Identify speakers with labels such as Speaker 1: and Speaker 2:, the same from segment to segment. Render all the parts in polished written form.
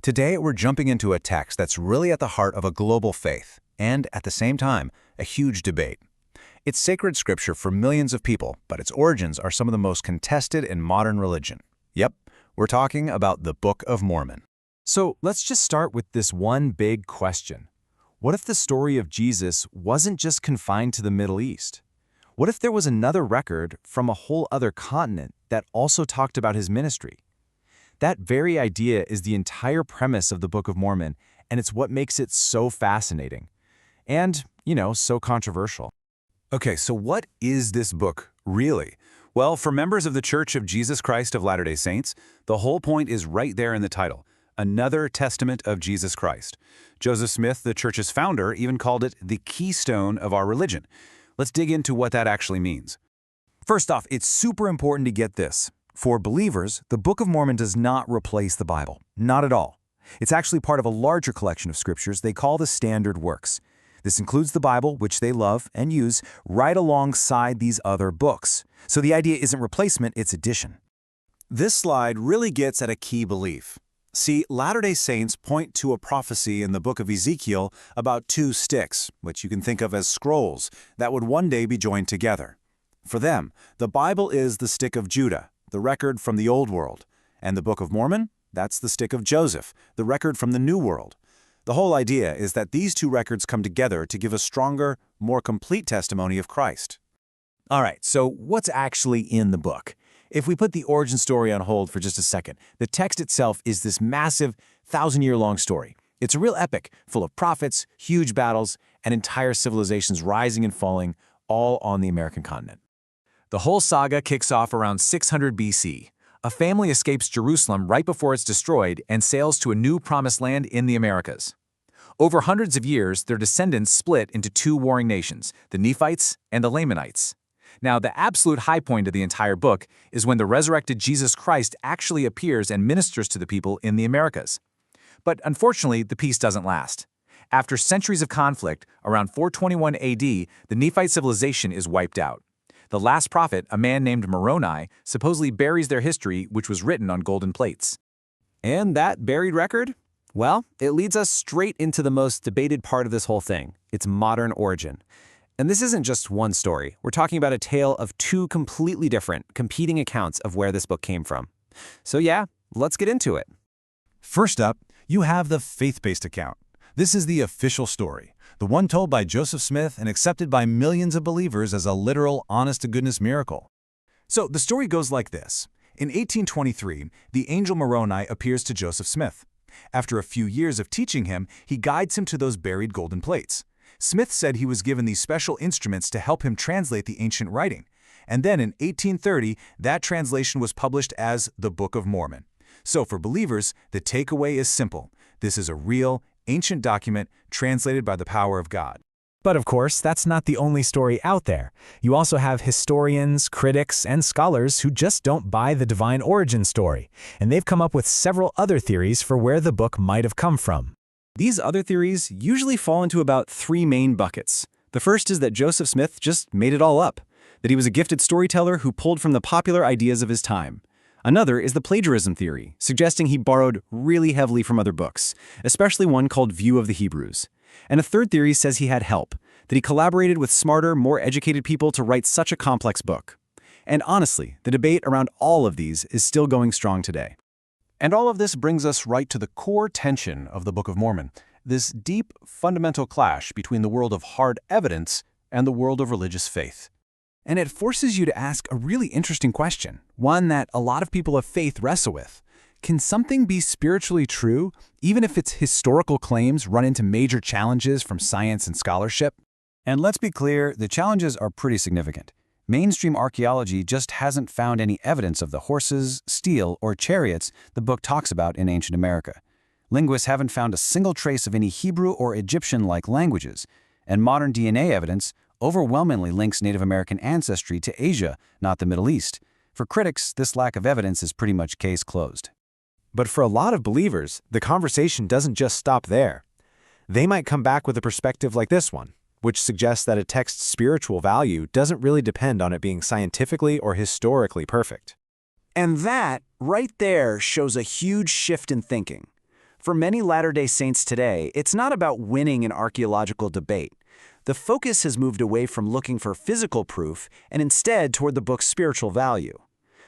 Speaker 1: Today, we're jumping into a text that's really at the heart of a global faith, and at the same time, a huge debate. It's sacred scripture for millions of people, but its origins are some of the most contested in modern religion. Yep, we're talking about the Book of Mormon.
Speaker 2: So let's just start with this one big question. What if the story of Jesus wasn't just confined to the Middle East? What if there was another record from a whole other continent that also talked about his ministry? That very idea is the entire premise of the Book of Mormon, and it's what makes it so fascinating. And, so controversial.
Speaker 1: Okay, so what is this book, really? Well, for members of the Church of Jesus Christ of Latter-day Saints, the whole point is right there in the title, Another Testament of Jesus Christ. Joseph Smith, the church's founder, even called it the keystone of our religion. Let's dig into what that actually means. First off, it's super important to get this. For believers, the Book of Mormon does not replace the Bible. Not at all. It's actually part of a larger collection of scriptures they call the standard works. This includes the Bible, which they love and use, right alongside these other books. So the idea isn't replacement, it's addition. This slide really gets at a key belief. See, Latter-day Saints point to a prophecy in the book of Ezekiel about two sticks, which you can think of as scrolls, that would one day be joined together. For them, the Bible is the stick of Judah, the record from the Old World, and the Book of Mormon, that's the stick of Joseph, the record from the New World. The whole idea is that these two records come together to give a stronger, more complete testimony of Christ. All right, so what's actually in the book? If we put the origin story on hold for just a second, the text itself is this massive, 1,000-year-long story. It's a real epic, full of prophets, huge battles, and entire civilizations rising and falling, all on the American continent. The whole saga kicks off around 600 BC. A family escapes Jerusalem right before it's destroyed and sails to a new promised land in the Americas. Over hundreds of years, their descendants split into two warring nations, the Nephites and the Lamanites. Now, the absolute high point of the entire book is when the resurrected Jesus Christ actually appears and ministers to the people in the Americas. But unfortunately, the peace doesn't last. After centuries of conflict, around 421 AD, the Nephite civilization is wiped out. The last prophet, a man named Moroni, supposedly buries their history, which was written on golden plates.
Speaker 3: And that buried record? Well, it leads us straight into the most debated part of this whole thing, its modern origin. And this isn't just one story. We're talking about a tale of two completely different, competing accounts of where this book came from. So yeah, let's get into it.
Speaker 1: First up, you have the faith-based account. This is the official story, the one told by Joseph Smith and accepted by millions of believers as a literal, honest-to-goodness miracle. So the story goes like this. In 1823, the angel Moroni appears to Joseph Smith. After a few years of teaching him, he guides him to those buried golden plates. Smith said he was given these special instruments to help him translate the ancient writing. And then in 1830, that translation was published as the Book of Mormon. So for believers, the takeaway is simple. This is a real, ancient document translated by the power of God.
Speaker 2: But of course, that's not the only story out there. You also have historians, critics, and scholars who just don't buy the divine origin story, and they've come up with several other theories for where the book might have come from.
Speaker 3: These other theories usually fall into about three main buckets. The first is that Joseph Smith just made it all up, that he was a gifted storyteller who pulled from the popular ideas of his time. Another is the plagiarism theory, suggesting he borrowed really heavily from other books, especially one called View of the Hebrews. And a third theory says he had help, that he collaborated with smarter, more educated people to write such a complex book. And honestly, the debate around all of these is still going strong today.
Speaker 1: And all of this brings us right to the core tension of the Book of Mormon, this deep, fundamental clash between the world of hard evidence and the world of religious faith. And it forces you to ask a really interesting question, one that a lot of people of faith wrestle with. Can something be spiritually true, even if its historical claims run into major challenges from science and scholarship? And let's be clear, the challenges are pretty significant. Mainstream archaeology just hasn't found any evidence of the horses, steel, or chariots the book talks about in ancient America. Linguists haven't found a single trace of any Hebrew or Egyptian-like languages, and modern DNA evidence overwhelmingly links Native American ancestry to Asia, not the Middle East. For critics, this lack of evidence is pretty much case closed.
Speaker 2: But for a lot of believers, the conversation doesn't just stop there. They might come back with a perspective like this one, which suggests that a text's spiritual value doesn't really depend on it being scientifically or historically perfect.
Speaker 3: And that, right there, shows a huge shift in thinking. For many Latter-day Saints today, it's not about winning an archaeological debate. The focus has moved away from looking for physical proof and instead toward the book's spiritual value.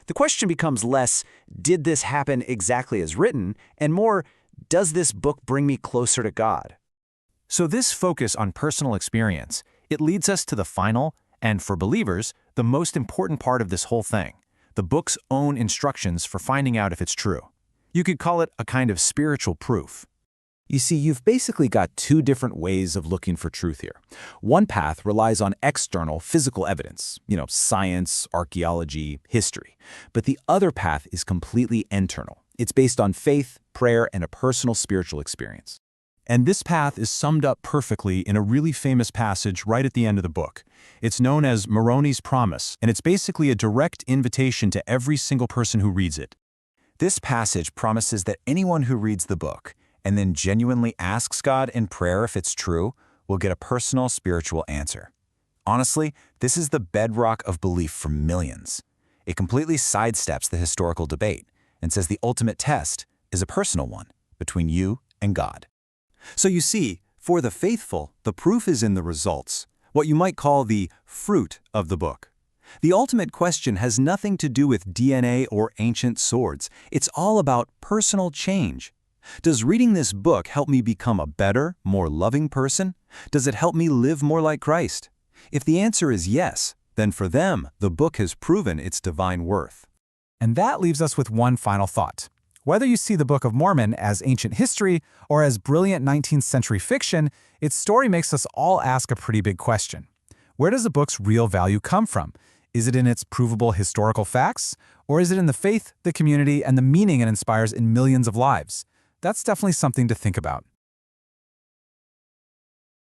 Speaker 3: The question becomes less, did this happen exactly as written, and more, does this book bring me closer to God?
Speaker 2: So this focus on personal experience, it leads us to the final, and for believers, the most important part of this whole thing, the book's own instructions for finding out if it's true. You could call it a kind of spiritual proof. You see, you've basically got two different ways of looking for truth here. One path relies on external, physical evidence, science, archaeology, history. But the other path is completely internal. It's based on faith, prayer, and a personal spiritual experience. And this path is summed up perfectly in a really famous passage right at the end of the book. It's known as Moroni's Promise, and it's basically a direct invitation to every single person who reads it. This passage promises that anyone who reads the book and then genuinely asks God in prayer if it's true will get a personal spiritual answer. Honestly, this is the bedrock of belief for millions. It completely sidesteps the historical debate and says the ultimate test is a personal one between you and God.
Speaker 3: So you see, for the faithful, the proof is in the results, what you might call the fruit of the book. The ultimate question has nothing to do with DNA or ancient swords. It's all about personal change. Does reading this book help me become a better, more loving person? Does it help me live more like Christ? If the answer is yes, then for them, the book has proven its divine worth.
Speaker 2: And that leaves us with one final thought. Whether you see the Book of Mormon as ancient history or as brilliant 19th century fiction, its story makes us all ask a pretty big question. Where does the book's real value come from? Is it in its provable historical facts? Or is it in the faith, the community, and the meaning it inspires in millions of lives? That's definitely something to think about.